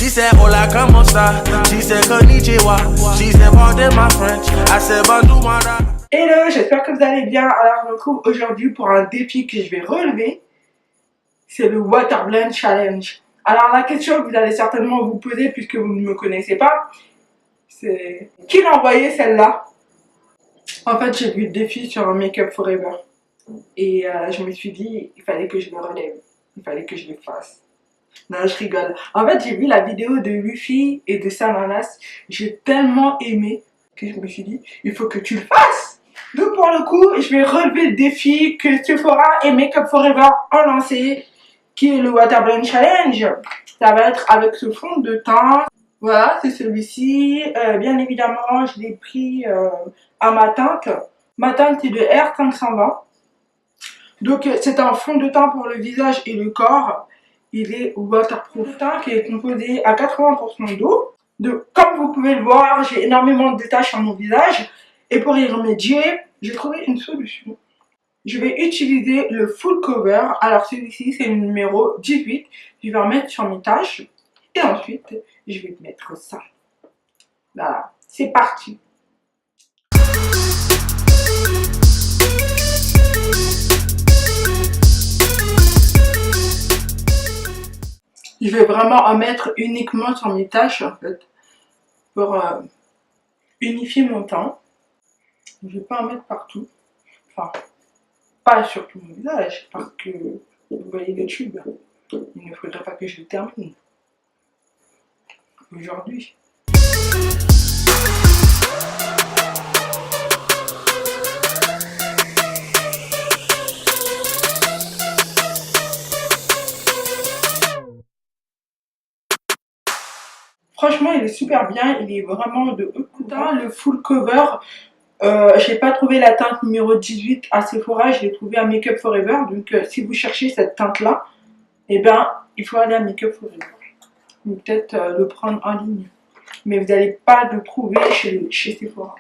She said, hola, como ça? She said, konnichiwa. She said, pardon my French. I said, bonjour, mara. Hello, j'espère que vous allez bien. Alors, je me retrouve aujourd'hui pour un défi que je vais relever. C'est le Water Blend Challenge. Alors, la question que vous allez certainement vous poser, puisque vous ne me connaissez pas, c'est qui l'a envoyé celle-là? En fait, j'ai vu le défi sur Make Up Forever. Et je me suis dit, il fallait que je le relève. Il fallait que je le fasse. Non, je rigole. En fait, j'ai vu la vidéo de Luffy et de Sananas. J'ai tellement aimé que je me suis dit, il faut que tu le fasses. Donc, pour le coup, je vais relever le défi que Sephora et Make Up Forever ont lancé, qui est le Water Blend Challenge. Ça va être avec ce fond de teint. Voilà, c'est celui-ci. Bien évidemment, je l'ai pris à ma teinte. Ma teinte est de R520. Donc, c'est un fond de teint pour le visage et le corps. Il est waterproof, qui est composé à 80% d'eau. Comme vous pouvez le voir, j'ai énormément de taches sur mon visage. Et pour y remédier, j'ai trouvé une solution. Je vais utiliser le full cover. Alors celui-ci, c'est le numéro 18. Je vais en mettre sur mes taches. Et ensuite, je vais mettre ça. Voilà, c'est parti. Je vais vraiment en mettre uniquement sur mes taches en fait, pour unifier mon teint. Je ne vais pas en mettre partout, enfin pas sur tout mon visage parce que vous voyez le tube. Il ne faudrait pas que je le termine aujourd'hui. Franchement, il est super bien, il est vraiment de haute couture. Le full cover, je n'ai pas trouvé la teinte numéro 18 à Sephora, je l'ai trouvé à Make Up Forever. Donc, si vous cherchez cette teinte-là, eh ben, il faut aller à Make Up Forever. Ou peut-être le prendre en ligne. Mais vous n'allez pas le trouver chez Sephora.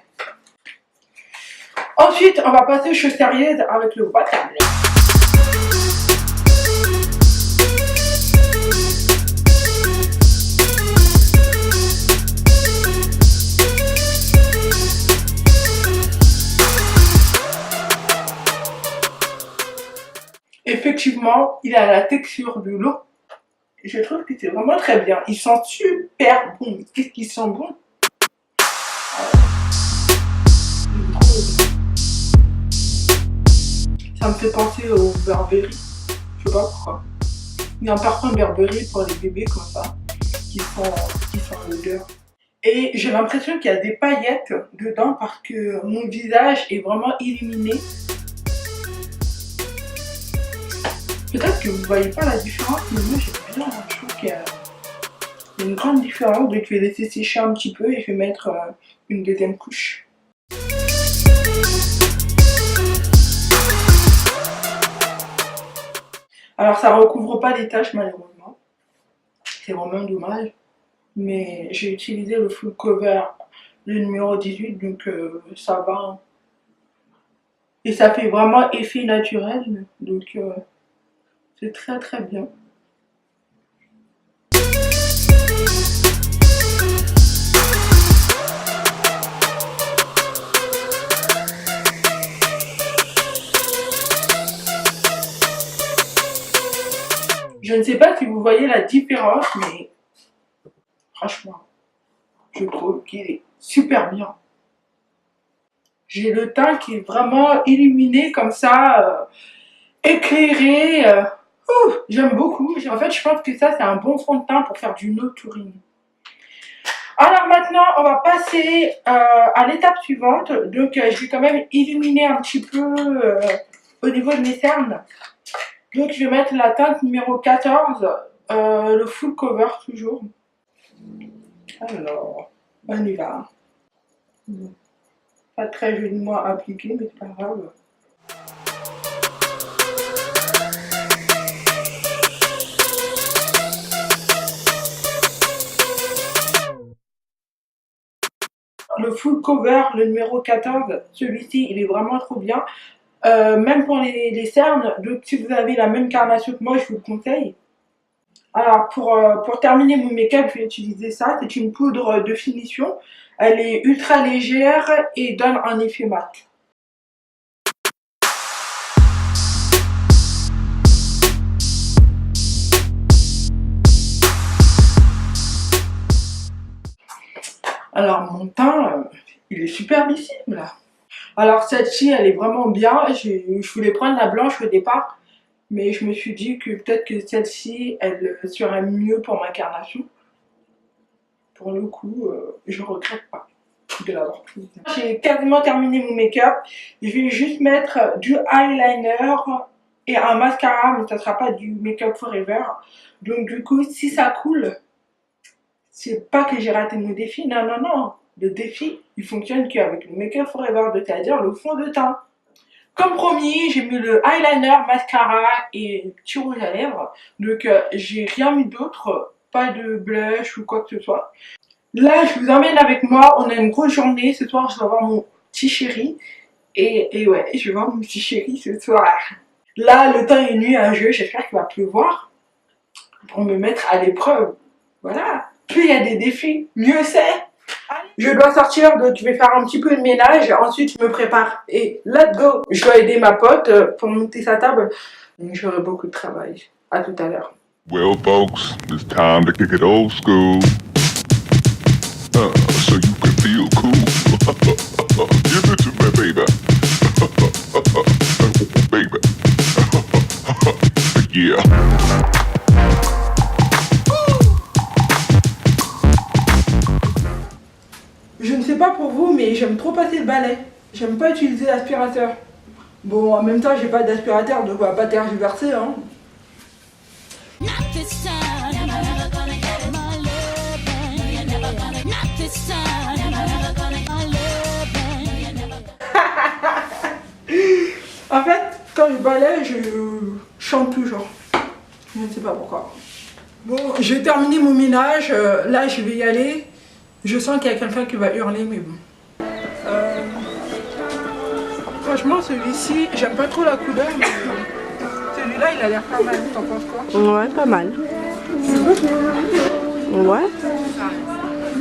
Ensuite, on va passer aux choses sérieuses avec le Water Blend. Effectivement, il a la texture de l'eau. Je trouve que c'est vraiment très bien. Il sent super bon. Qu'est-ce qu'il sent bon? Ça me fait penser au Burberry. Je sais pas pourquoi. Il y a un parfum Burberry pour les bébés comme ça, qui sent l'odeur. Et j'ai l'impression qu'il y a des paillettes dedans parce que mon visage est vraiment illuminé. Peut-être que vous ne voyez pas la différence, mais moi j'aime bien. Je trouve qu'il y a une grande différence. Donc je vais laisser sécher un petit peu et je vais mettre une deuxième couche. Alors ça ne recouvre pas les taches malheureusement. C'est vraiment dommage. Mais j'ai utilisé le full cover, le numéro 18, donc ça va. Et ça fait vraiment effet naturel. Donc c'est très très bien. Je ne sais pas si vous voyez la différence, mais franchement, je trouve qu'il est super bien. J'ai le teint qui est vraiment illuminé comme ça, éclairé. J'aime beaucoup. En fait, je pense que ça, c'est un bon fond de teint pour faire du no-touring. Alors maintenant, on va passer à l'étape suivante. Donc, je vais quand même illuminer un petit peu au niveau de mes cernes. Donc, je vais mettre la teinte numéro 14, le full cover toujours. Alors, on y va. Pas très joliment appliqué, mais c'est pas grave. Le full cover, le numéro 14, celui-ci, il est vraiment trop bien. Même pour les cernes, donc si vous avez la même carnation que moi, je vous le conseille. Alors, pour terminer mon make-up, je vais utiliser ça. C'est une poudre de finition. Elle est ultra légère et donne un effet mat. Alors, mon teint, il est superbissime, là. Alors, celle-ci, elle est vraiment bien. Je voulais prendre la blanche au départ. Mais je me suis dit que peut-être que celle-ci, elle serait mieux pour ma carnation. Pour le coup, je regrette pas de l'avoir prise. J'ai quasiment terminé mon make-up. Je vais juste mettre du eyeliner et un mascara, mais ça sera pas du make-up forever. Donc du coup, si ça coule, c'est pas que j'ai raté mon défi. Non, non, non. Le défi, il fonctionne qu'avec le make-up forever, c'est-à-dire le fond de teint. Comme promis, j'ai mis le eyeliner, mascara et petit rouge à lèvres. Donc j'ai rien mis d'autre, pas de blush ou quoi que ce soit. Là, je vous emmène avec moi, on a une grosse journée. Ce soir, je vais voir mon petit chéri. Et ouais, je vais voir mon petit chéri ce soir. Là, le temps est nuageux, j'espère qu'il va pleuvoir. Pour me mettre à l'épreuve. Voilà. Plus il y a des défis, mieux c'est. Je dois sortir, donc je vais faire un petit peu de ménage. Ensuite, je me prépare. Et let's go. Je dois aider ma pote pour monter sa table. Donc j'aurai beaucoup de travail. À tout à l'heure. Well, folks, it's time to kick it old school. So you can feel cool. Give it to me, baby. Baby. Yeah. Je ne sais pas pour vous, mais j'aime trop passer le balai. J'aime pas utiliser l'aspirateur. Bon, en même temps, j'ai pas d'aspirateur, donc on va pas tergiverser, hein. En fait, quand je balaye, je chante toujours. Je ne sais pas pourquoi. Bon, j'ai terminé mon ménage. Là, je vais y aller. Je sens qu'il y a quelqu'un qui va hurler, mais bon. Franchement, celui-ci, j'aime pas trop la couleur, mais celui-là, il a l'air pas mal. T'en penses quoi? Ouais, pas mal. Ouais.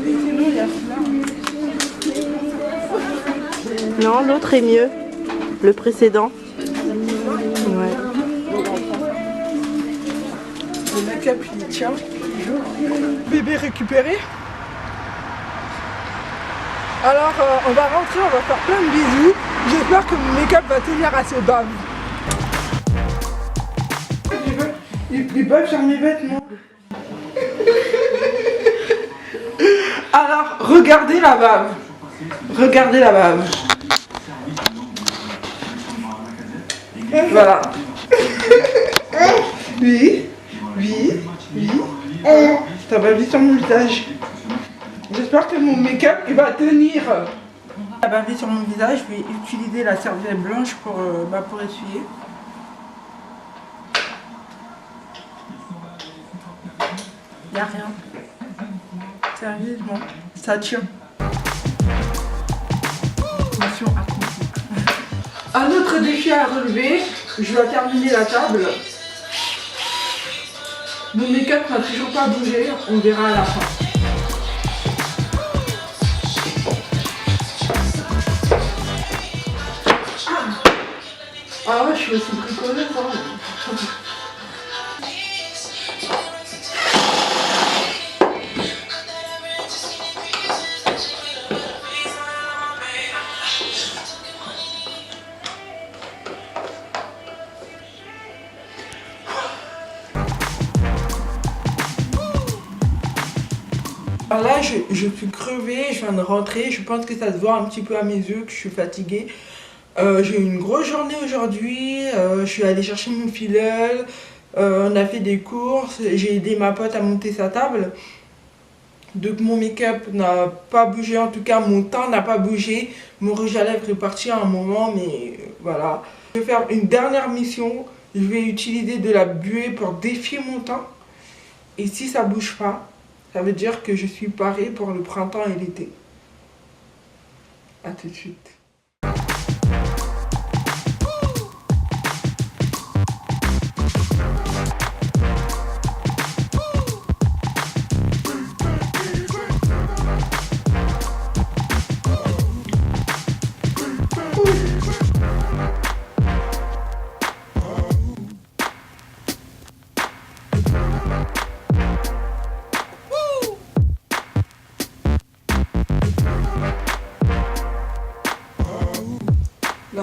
Et sinon, il y a celui-là. Non, l'autre est mieux. Le précédent. Ouais. Le make-up, il tient. Bébé récupéré. Alors, on va rentrer, on va faire plein de bisous. J'espère que mon make-up va tenir à ce bave. Il bave sur mes vêtements. Alors, regardez la bave. Regardez la bave. Voilà. Oui, oui, oui. Ça va vite sur mon visage. J'espère que mon make-up il va tenir. Ça va vite sur mon visage. Je vais utiliser la serviette blanche pour essuyer. Il n'y a rien. Sérieusement, ça tient. Mission accomplie. Un autre défi à relever. Je dois terminer la table. Mon make-up n'a toujours pas bougé. On verra à la fin. Ah ouais, je suis aussi bricoleuse, hein. Alors là, je suis crevée, je viens de rentrer. Je pense que ça se voit un petit peu à mes yeux que je suis fatiguée. J'ai eu une grosse journée aujourd'hui. Je suis allée chercher mon filleul. On a fait des courses. J'ai aidé ma pote à monter sa table. Donc mon make-up n'a pas bougé. En tout cas, mon teint n'a pas bougé. Mon rouge à lèvres est parti à un moment, mais voilà. Je vais faire une dernière mission. Je vais utiliser de la buée pour défier mon teint. Et si ça bouge pas, ça veut dire que je suis parée pour le printemps et l'été. A tout de suite.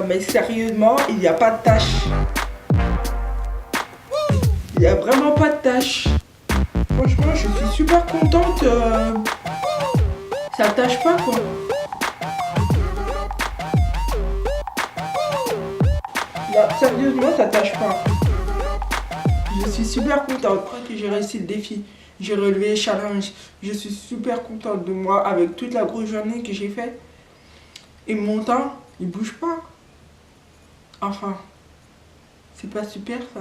Non mais sérieusement, il n'y a pas de tâche. Il n'y a vraiment pas de tâche. Franchement, je suis super contente. Ça tâche pas quoi. Là, sérieusement, ça tâche pas. Je suis super contente. Après que j'ai réussi le défi, j'ai relevé le challenge. Je suis super contente de moi avec toute la grosse journée que j'ai faite. Et mon temps, il bouge pas. Enfin, c'est pas super ça.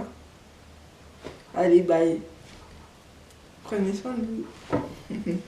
Allez, bye. Prenez soin de vous.